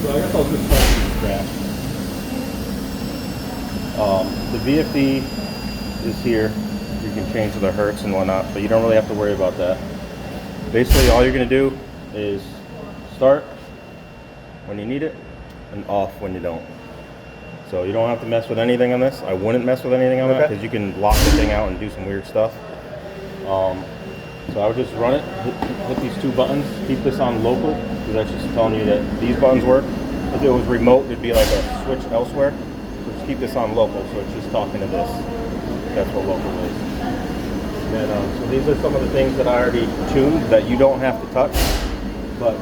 So I guess I'll just start from scratch. The VFD is here. You can change the hertz and whatnot, but you don't really have to worry about that. Basically, all you're going to do is start when you need it and off when you don't. So you don't have to mess with anything on this. I wouldn't mess with anything on that because you can lock the thing out and do some weird stuff. So I would just run it, hit these two buttons, keep this on local, because that's just telling you that these buttons work. If it was remote, it'd be like a switch elsewhere. So just keep this on local, so it's just talking to this. That's what local is. And, so these are some of the things that I already tuned that you don't have to touch. But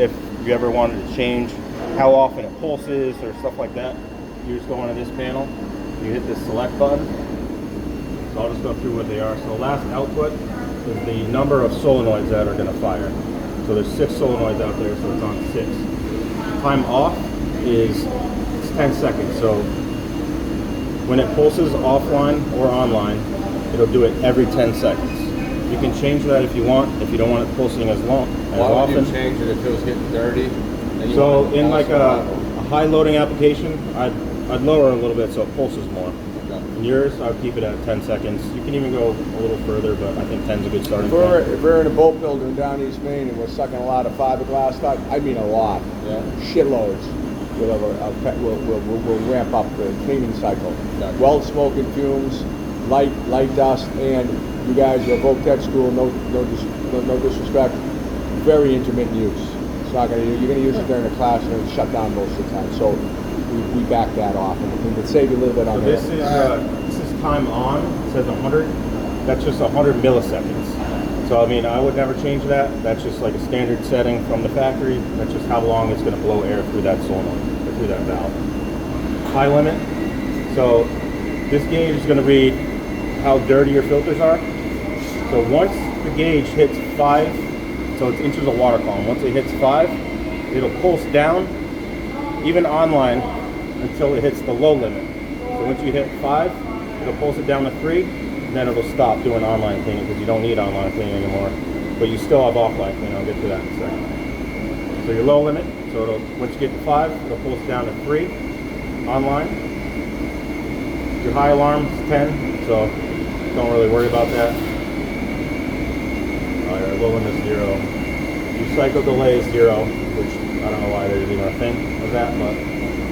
if you ever wanted to change how often it pulses or stuff like that, you just go into this panel, you hit this select button. So I'll just go through what they are. So last output is the number of solenoids that are going to fire. So there's 6 solenoids out there, so it's on 6. Time off is 10 seconds. So when it pulses offline or online, it'll do it every 10 seconds. You can change that if you want, if you don't want it pulsing as often. Why would you change it if it was getting dirty? So in like a high loading application, I'd lower it a little bit so it pulses more. In yours, I'll keep it at 10 seconds. You can even go a little further, but I think 10's a good starting point. If we're in a boat building down East Main and we're sucking a lot of fiberglass stuff, I mean a lot, shitloads, we'll ramp up the cleaning cycle. Weld smoke and fumes, light dust, and you guys are Voc Tech school, no disrespect, very intermittent use. It's not gonna, you're going to use it during a class and it's shut down most of the time. So we back that off, and it save you a little bit on this is time on. It says 100. That's just 100 milliseconds. So I mean, I would never change that. That's just like a standard setting from the factory. That's just how long it's going to blow air through that solenoid or through that valve. High limit. So this gauge is going to be how dirty your filters are. So once the gauge hits 5, so it's inches of water column. Once it hits 5, it'll pulse down, even online, until it hits the low limit. So once you hit 5, it'll pulse it down to 3, and then it'll stop doing online cleaning because you don't need online cleaning anymore. But you still have offline cleaning. I'll get to that in a second. So your low limit, so once you get to 5, it'll pulse down to 3 online. Your high alarm is 10, so don't really worry about that. Your low limit is 0. Your cycle delay is 0, which I don't know why there's even a thing of that, but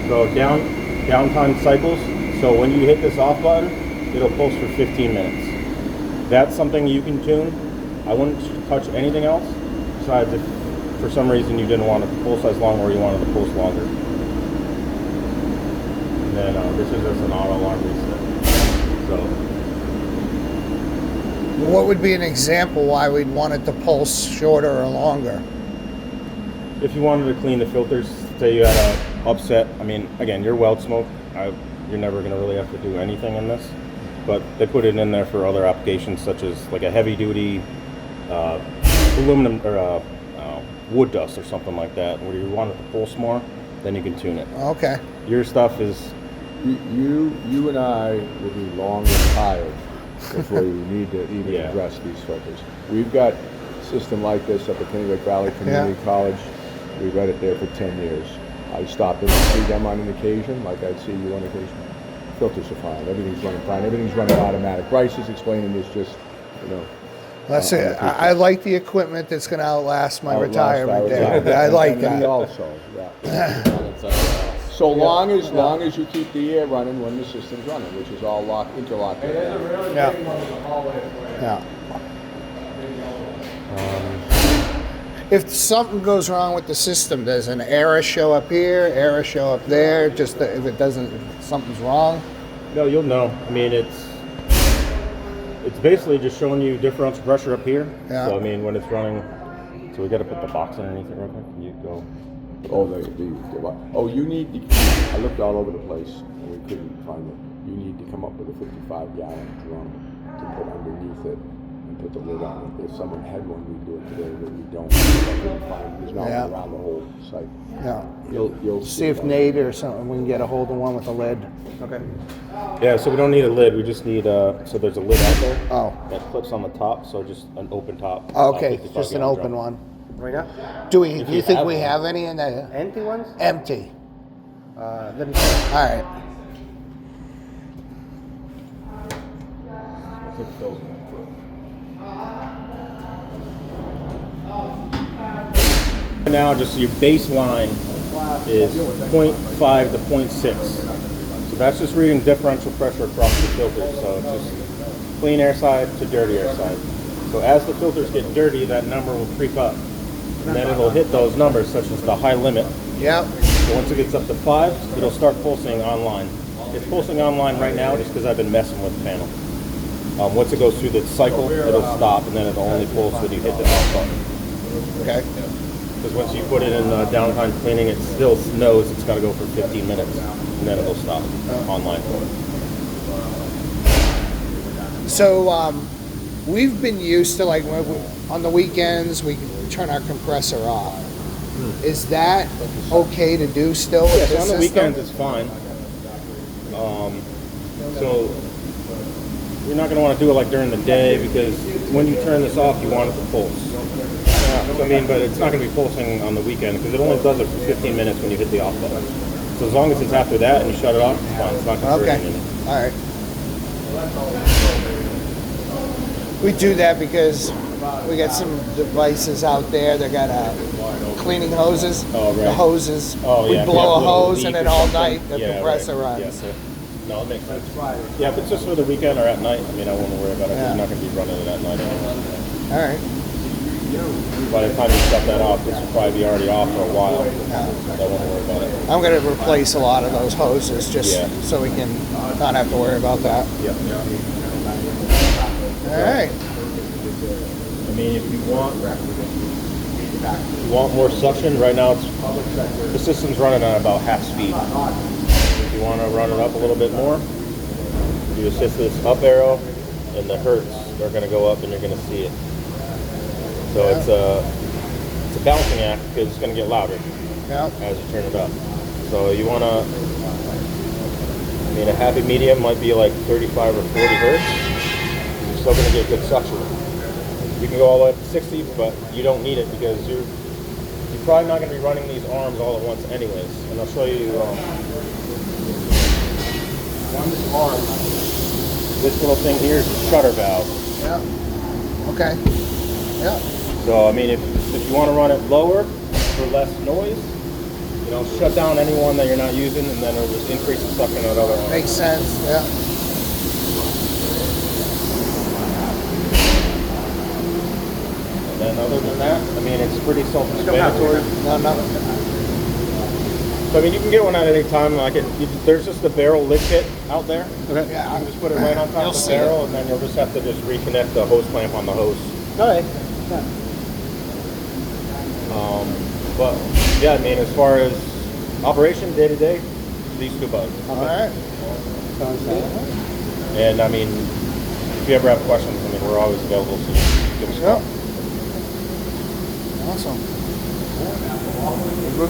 so downtime cycles. So when you hit this off button, it'll pulse for 15 minutes. That's something you can tune. I wouldn't touch anything else besides if for some reason you didn't want it to pulse as long or you wanted to pulse longer. And then this is just an auto alarm reset. So. What would be an example why we'd want it to pulse shorter or longer? If you wanted to clean the filters, say you had a upset, I mean, again, your weld smoke, you're never going to really have to do anything in this, but they put it in there for other applications such as like a heavy duty aluminum or wood dust or something like that, where you want it to pulse more, then you can tune it. Okay. Your stuff is... You and I will be long retired before we need to even address these filters. We've got a system like this up at Kennewick Valley Community College. We've had it there for 10 years. I stop in and see them on an occasion, like I'd see you on occasion. Filters are fine. Everything's running fine. Everything's running automatic. Bryce is explaining this just, you know. That's it. I like the equipment that's going to outlast my retirement day. I like that. Me also, So long as you keep the air running when the system's running, which is all interlocked. Yeah. If something goes wrong with the system, does an error show up here, error show up there? Just if it doesn't, if something's wrong? No, you'll know. I mean, it's basically just showing you differential pressure up here. Yeah. So I mean, when it's running, so we got to put the box underneath it real quick. Can you go? You need to, I looked all over the place and we couldn't find it. You need to come up with a 55-gallon drum to put underneath it and put the lid on it. If someone had one, we'd do it today, but we don't. There's not one around the whole site. Yeah. You'll see if Nate or something, we can get a hold of one with a lid. Okay. Yeah, so we don't need a lid. We just need, so there's a lid out there. Oh. That clips on the top, so just an open top. Okay, just an open one. right now. Do If you you think have we one. have any in the Empty ones? empty? Let me see. All right. Now, just your baseline is 0.5 to 0.6. So that's just reading differential pressure across the filters. So it's just clean air side to dirty air side. So as the filters get dirty, that number will creep up. And then it'll hit those numbers, such as the high limit. Yep. So once it gets up to 5, it'll start pulsing online. It's pulsing online right now just because I've been messing with the panel. Once it goes through the cycle, it'll stop, and then it'll only pulse when you hit the off button. Okay. Because once you put it in downtime cleaning, it still knows it's got to go for 15 minutes, and then it'll stop online. So we've been used to, like, on the weekends we turn our compressor off. Is that okay to do still with Yes, this on the system? weekends it's fine. So you're not going to want to do it like during the day, because when you turn this off, you want it to pulse. So, I mean, but it's not going to be pulsing on the weekend because it only does it for 15 minutes when you hit the off button. So as long as it's after that and you shut it off, it's fine. It's not converting Okay. anything. All right. We do that because we got some devices out there that got cleaning hoses. Oh, right. The hoses. Oh, we yeah, if you blow a have a little hose and leak then or all something. night the Yeah, compressor right. runs. Yeah, so, no, it makes sense. Yeah, if it's just for the weekend or at night, I mean, I wouldn't worry about it. Yeah. You're not going to be running it at night anyway. All right. By the time you shut that off, this will probably be already off for a while. So I won't worry about it. I'm going to replace a lot of those hoses just Yeah. so we can not have to worry about that. Yep. All right. I mean, if you want more suction, right now the system's running at about half speed. If you want to run it up a little bit more, you just hit this up arrow, and the hertz are going to go up, and you're going to see it. So it's a balancing act because it's going to get louder Yeah. as you turn it up. So you want to, I mean, a happy medium might be like 35 or 40 hertz. You're still going to get good suction. You can go all the way up to 60, but you don't need it because you're probably not going to be running these arms all at once anyways. And I'll show you on this arm, this little thing here is the shutter valve. Yeah. Okay. Yeah. So, I mean, if you want to run it lower for less noise, you know, shut down any one that you're not using, and then it'll just increase the suction on other ones. Makes sense. Yeah. And then other than that, I mean, it's pretty self-explanatory. No. So, I mean, you can get one at any time. Like there's just a barrel lid kit out there. Okay. Yeah. You can just put it right on top You'll of the see barrel, and then you'll just have to just reconnect the hose clamp on the hose. All right. Yeah. But yeah, I mean, as far as operation day to day, these two bugs. All right. Sounds good. And I mean, if you ever have questions, I mean, we're always available. So just give us a call. Yep. Awesome.